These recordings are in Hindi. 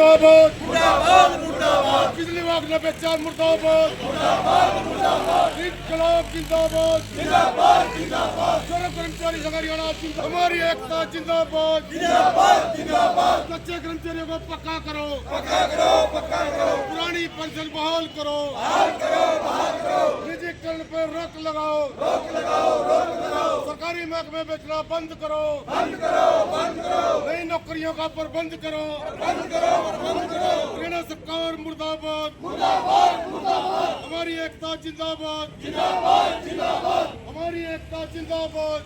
मुर्दाबाद मुर्दाबाद मुर्दाबाद, बिजली विभाग 94 मुर्दाबाद मुर्दाबाद मुर्दाबाद, इंकलाब जिंदाबाद जिंदाबाद जिंदाबाद, श्रम कर्मचारी संघ हरियाणा जिंदाबाद, हमारी एकता जिंदाबाद जिंदाबाद जिंदाबाद, कच्चे कर्मचारियों को पक्का करो पुरानी पेंशन बहाल करो निजीकरण पर रोक लगाओ सरकारी महकमे बेचना बंद करो नई नौकरियों का प्रबंध करो हरियाणा सरकार मुर्दाबाद हमारी एकता जिंदाबाद हमारी एकता जिंदाबाद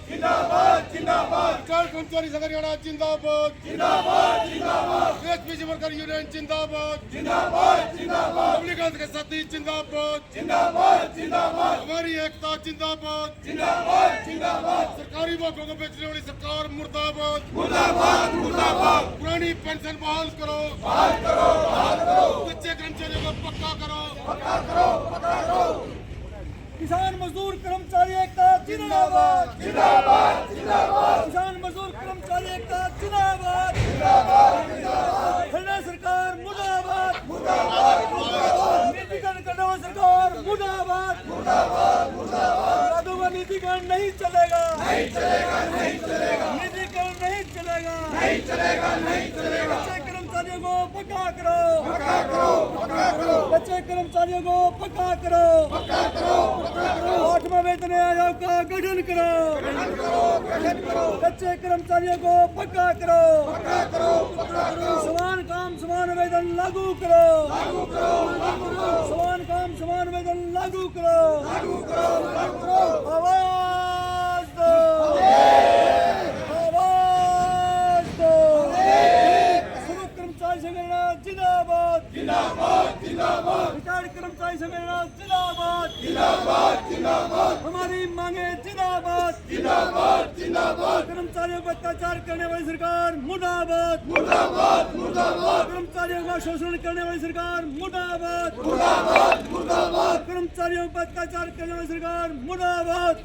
सरकार कर्मचारी संघ हरियाणा जिंदाबाद एसपीसी वर्कर यूनियन जिंदाबाद पब्लिक हेल्थ के साथी जिंदाबाद हमारी एकता जिंदाबाद सरकारी वाहनों को बेचने वाली सरकार मुर्दाबाद पुरानी पेंशन बहाल करो कच्चे कर्मचारियों को पक्का करो किसान मजदूर कर्मचारी एकता जिंदाबाद किसान मजदूर कर्मचारी एकता जिंदाबाद हरियाणा सरकार मुर्दाबाद नीतिकरण करने वाली सरकार मुर्दाबाद यादव नीतिकरण नहीं चलेगा नीतिकरण नहीं चलेगा कच्चे कर्मचारियों को पक्का करो कच्चे कर्मचारियों को पक्का करो 8वां वेतन आयोग का गठन करो कच्चे कर्मचारियों को पक्का करो समान काम समान वेतन लागू करो समान काम समान वेतन लागू करो आवाज दो श्रमिक कर्मचारी संगठन जिंदाबाद रिटायर्ड कर्मचारी संगठन जिंदाबाद हमारी मांगे जिंदाबाद कर्मचारियों पर अत्याचार करने वाली सरकार मुर्दाबाद कर्मचारियों का शोषण करने वाली सरकार मुर्दाबाद कर्मचारियों पर अत्याचार करने वाली सरकार मुर्दाबाद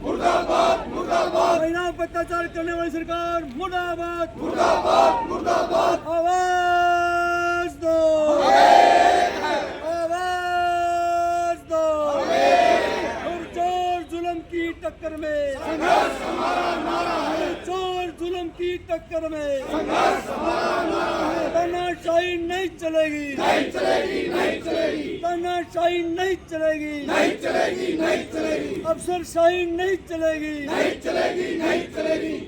महिलाओं पर अत्याचार करने वाली सरकार मुर्दाबाद आवाज दो की टक्कर में चोर जुल्म की टक्कर में तानाशाही नहीं चलेगी तानाशाही नहीं चलेगी अफसरशाही नहीं चलेगी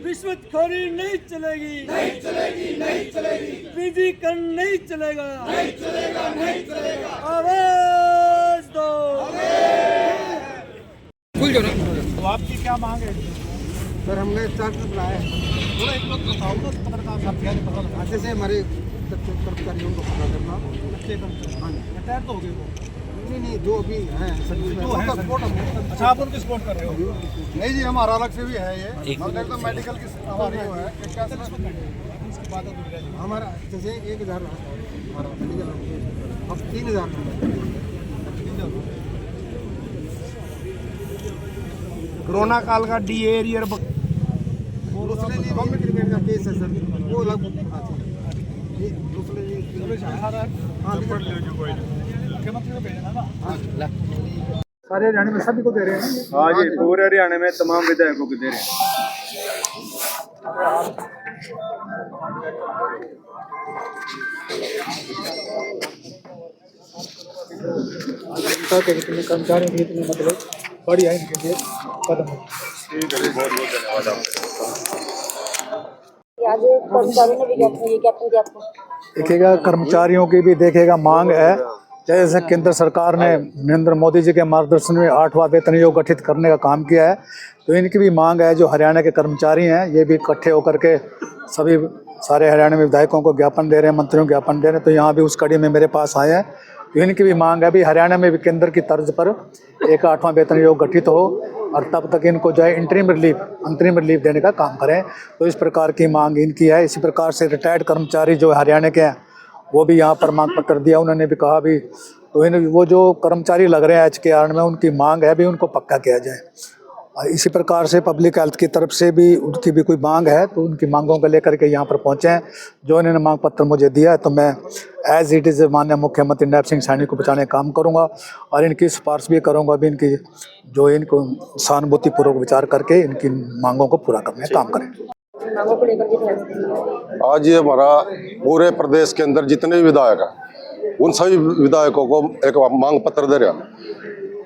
रिश्वतखोरी नहीं चलेगी निजीकरण नहीं चलेगा आवाज दो तो आपकी क्या मांग है सर? हमने चार्टर बनाया है थोड़ा एक लोग बताओ ना पत्रकार साहब क्या पता लगा अच्छे से हमारे कर्मचारियों को पता करना। अच्छे कर्मचारी हाँ रिटायर तो हो गए वो नहीं जो भी हैं सर्विस में उनका सपोर्ट हम अच्छा आप उनकी सपोर्ट कर रहे हो नहीं जी हमारा अलग से भी है ये और तो मेडिकल की हमारी वो है उसकी बात हो रही है हमारा जैसे 1000 हमारा मेडिकल अब 3000 कोरोना काल का डी एरियर दूसरे लिए बम क्रिकेट का केस है सर वो अलग दूसरे लिए मुख्यमंत्री को भेजना ना सारे हरियाणा में सभी को दे रहे हैं। हाँ जी पूरे हरियाणा में तमाम विधायकों को दे रहे हैं। कर्मचारियों के इतने मतलब बढ़िया इनके लिए कदम है। ठीक है बहुत बहुत धन्यवाद आपका। आज कर्मचारियों ने भी ज्ञापन दिया आपको देखिएगा कर्मचारियों की भी देखिएगा मांग है। जैसे केंद्र सरकार ने नरेंद्र मोदी जी के मार्गदर्शन में 8वां वेतन आयोग गठित करने का काम किया है, तो इनकी भी मांग है। जो हरियाणा के कर्मचारी हैं ये भी इकट्ठे होकर के सभी सारे हरियाणा में विधायकों को ज्ञापन दे रहे हैं, मंत्रियों को ज्ञापन दे रहे हैं। तो यहाँ भी उस कड़ी में मेरे पास आए हैं। तो इनकी भी मांग है भी हरियाणा में भी केंद्र की तर्ज पर एक 8वां वेतन आयोग गठित हो और तब तक इनको जो है अंतरिम रिलीफ देने का काम करें। तो इस प्रकार की मांग इनकी है। इसी प्रकार से रिटायर्ड कर्मचारी जो हरियाणा के हैं वो भी यहाँ पर मांग पत्र दिया, उन्होंने भी कहा भी तो वो जो कर्मचारी लग रहे हैं HKR में उनकी मांग है भी उनको पक्का किया जाए। और इसी प्रकार से पब्लिक हेल्थ की तरफ से भी उनकी भी कोई मांग है तो उनकी मांगों को लेकर के यहाँ पर पहुँचे हैं। जो इन्होंने मांग पत्र मुझे दिया है तो मैं एज इट इज़ माननीय मुख्यमंत्री नैब सिंह सैनी को पहुँचाने का काम करूँगा और इनकी सिफारिश भी करूँगा भी इनकी जो इनको सहानुभूतिपूर्वक विचार करके इनकी मांगों को पूरा करने का काम करें। मांगों को लेकर के ध्यान देंगे। आज ये हमारा पूरे प्रदेश के अंदर जितने भी विधायक हैं उन सभी विधायकों को एक मांग पत्र दे रहा।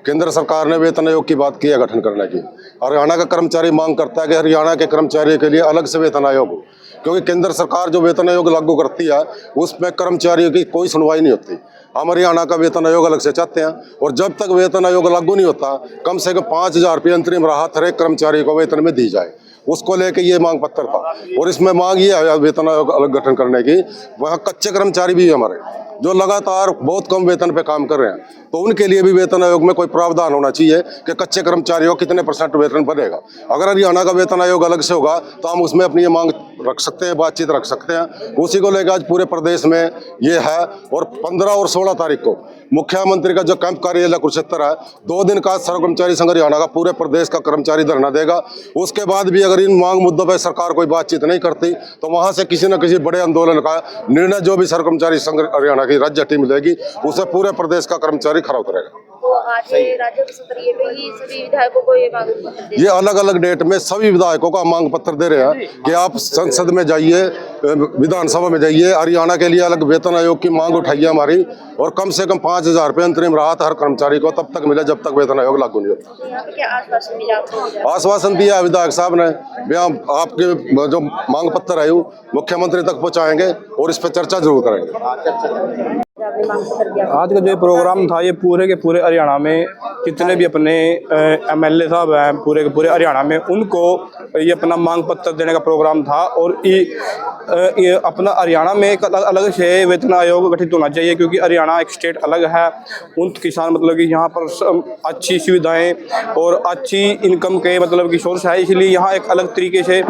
केंद्र सरकार ने वेतन आयोग की बात की है गठन करने की। हरियाणा का कर्मचारी मांग करता है कि हरियाणा के कर्मचारियों के लिए अलग से वेतन आयोग हो, क्योंकि केंद्र सरकार जो वेतन आयोग लागू करती है उसमें कर्मचारियों की कोई सुनवाई नहीं होती। हम हरियाणा का वेतन आयोग अलग से चाहते हैं और जब तक वेतन आयोग लागू नहीं होता कम से कम 5,000 रुपये अंतरिम राहत हर एक कर्मचारी को वेतन में दी जाए, उसको लेके ये मांग पत्र था। और इसमें मांग ये है वेतन आयोग अलग गठन करने की। वहाँ कच्चे कर्मचारी भी है हमारे जो लगातार बहुत कम वेतन पे काम कर रहे हैं, तो उनके लिए भी वेतन आयोग में कोई प्रावधान होना चाहिए कि कच्चे कर्मचारियों को कितने % वेतन बढ़ेगा। अगर हरियाणा का वेतन आयोग अलग से होगा तो हम उसमें अपनी ये मांग रख सकते हैं, बातचीत रख सकते हैं। उसी को लेकर आज पूरे प्रदेश में ये है। और 15 और 16 तारीख को मुख्यमंत्री का जो कैंप कार्यालय कुरुक्षेत्र है, 2 दिन का सर्व कर्मचारी संघ हरियाणा का पूरे प्रदेश का कर्मचारी धरना देगा। उसके बाद भी अगर इन मांग मुद्दों पर सरकार कोई बातचीत नहीं करती तो वहां से किसी न किसी बड़े आंदोलन का निर्णय जो भी सर्व कर्मचारी संघ हरियाणा की राज्य टीम लेगी उसे पूरे प्रदेश का कर्मचारी खड़ा उतरेगा। तो आज राज्य स्तरीय पे ही सभी विधायकों को ये मांग पत्र दे। ये अलग अलग डेट में सभी विधायकों को मांग पत्र दे रहे हैं कि आप संसद में जाइए, विधानसभा में जाइए, हरियाणा के लिए अलग वेतन आयोग की मांग उठाइए हमारी, और कम से कम 5,000 रुपये अंतरिम राहत हर कर्मचारी को तब तक मिले जब तक वेतन आयोग लागू नहीं होता। तो यहाँ पे क्या आश्वासन मिला आपको? आश्वासन दिया विधायक साहब ने, आपके जो मांग पत्र है मुख्यमंत्री तक पहुँचाएंगे और इस पर चर्चा जरूर करेंगे। आपने मांग पत्र दिया। आज का जो प्रोग्राम था ये पूरे के पूरे हरियाणा में जितने भी अपने MLA साहब हैं पूरे के पूरे हरियाणा में उनको ये अपना मांग पत्र देने का प्रोग्राम था। और ये अपना हरियाणा में एक अलग से वेतन आयोग गठित होना चाहिए, क्योंकि हरियाणा एक स्टेट अलग है। उन किसान मतलब कि यहाँ पर अच्छी सुविधाएं और अच्छी इनकम के मतलब की सोर्स है, इसलिए यहाँ एक अलग तरीके से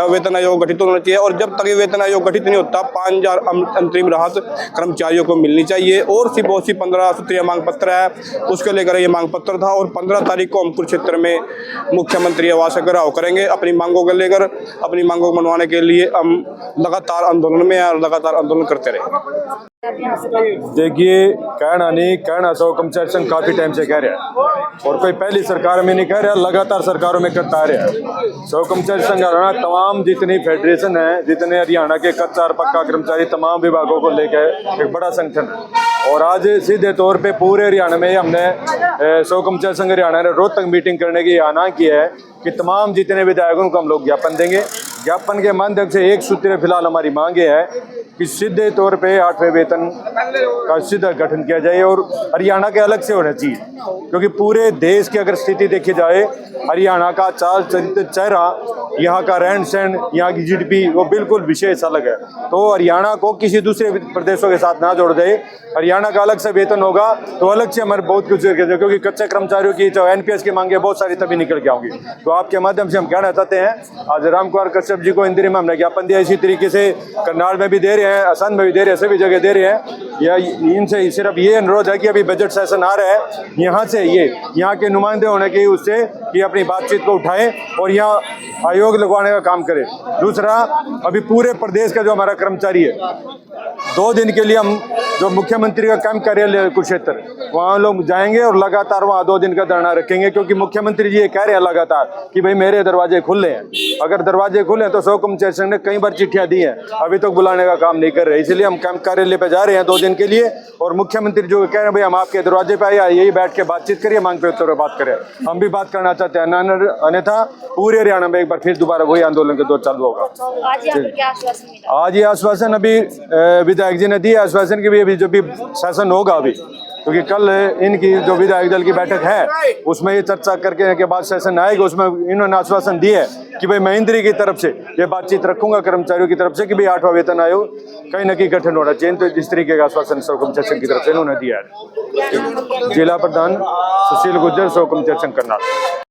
वेतन आयोग गठित होना चाहिए। और जब तक ये वेतन आयोग गठित नहीं होता 5,000 अंतरिम राहत कर्मचारियों को मिलनी चाहिए। और सिर्फ 15 सूत्रीय मांग पत्र है, उसके लेकर ये मांग पत्र था। और 15 तारीख को हम कुरुक्षेत्र में मुख्यमंत्री आवास का घेराव करेंगे अपनी मांगों को लेकर। अपनी मांगों को मनवाने के लिए हम लगातार आंदोलन में और लगातार आंदोलन करते रहेंगे। देखिए, कहना सौ कर्मचारी संघ काफी टाइम से कह रहा है और कोई पहली सरकार में नहीं कह रहा, लगातार सरकारों में करता आ रहा है। सौ कर्मचारी संघ हरियाणा तमाम जितनी फेडरेशन है, जितने हरियाणा के कच्चा और पक्का कर्मचारी तमाम विभागों को लेकर एक बड़ा संगठन है। और आज सीधे तौर पे पूरे हरियाणा में हमने सौ कर्मचारी संघ हरियाणा ने रोहतक मीटिंग करने की ऐलान किया है कि तमाम जितने विधायकों को हम लोग ज्ञापन देंगे। ज्ञापन के माध्यम से एक सूत्र फिलहाल हमारी मांग है कि सीधे तौर पे 8वें वेतन का सीधा गठन किया जाए और हरियाणा के अलग से होना चाहिए, क्योंकि पूरे देश की अगर स्थिति देखी जाए हरियाणा का चाल चरित्र चेहरा, यहाँ का रहन सहन, यहाँ की GDP वो बिल्कुल विशेष अलग है। तो हरियाणा को किसी दूसरे प्रदेशों के साथ ना जोड़ दे। हरियाणा का अलग से वेतन होगा तो अलग से हमारे बहुत कुछ, क्योंकि कच्चे कर्मचारियों की जो NPS की मांगे बहुत सारी तभी निकल के आऊँगी। तो आपके माध्यम से हम कहना चाहते हैं, आज रामकुमार कश्यप जी को इंदिरा में हमने ज्ञापन दिया, इसी तरीके से करनाल में भी दे रहे हैं, असम में भी दे रहे हैं, सभी जगह दे रहे हैं। या इनसे सिर्फ ये अनुरोध है कि अभी बजट सेशन आ रहा है, यहाँ से ये यहाँ के नुमाइंदे होने के उससे कि अपनी बातचीत को उठाएं और यहाँ आयोग लगवाने का काम करें। दूसरा, अभी पूरे प्रदेश का जो हमारा कर्मचारी है 2 दिन के लिए हम जो मुख्यमंत्री का कैंप कार्यालय कुरुक्षेत्र वहाँ लोग जाएंगे और लगातार वहाँ 2 दिन का धरना रखेंगे, क्योंकि मुख्यमंत्री जी ये कह रहे हैं लगातार कि भाई मेरे दरवाजे खुले हैं। अगर दरवाजे खुले हैं तो सौ कर्मचारी संघ ने कई बार चिट्ठियाँ दी हैं, अभी तक बुलाने का काम नहीं कर रहे। इसलिए हम कैंप कार्यालय पे जा रहे हैं 2 दिन के लिए और मुख्यमंत्री जो कह रहे हैं भाई हम आपके दरवाजे पे आए, यही बैठ के बातचीत करिए, मांग पे उत्तर बात करें। हम भी बात करना चाहते हैं, अन्यथा पूरे हरियाणा में एक बार फिर दोबारा वही आंदोलन का दौर चालू होगा। आज यहाँ पे क्या आश्वासन मिला? आज ये आश्वासन अभी विधायक जी ने दिया आश्वासन की भी अभी जो भी सेशन होगा अभी, क्योंकि कल इनकी जो विधायक दल की बैठक है उसमें ये चर्चा करके के बाद सेशन आएगा, उसमें इन्होंने आश्वासन दिया है कि भाई महेंद्री की तरफ से ये बातचीत रखूंगा कर्मचारियों की तरफ से कि भाई 8वां वेतन आयोग कहीं न कहीं गठन होना चाहिए। तो इस तरीके का आश्वासन सौ कर्मचारी संघ की तरफ से इन्होंने दिया है। जिला प्रधान सुशील गुज्जर, सौ कर्मचारी संघ करनाल।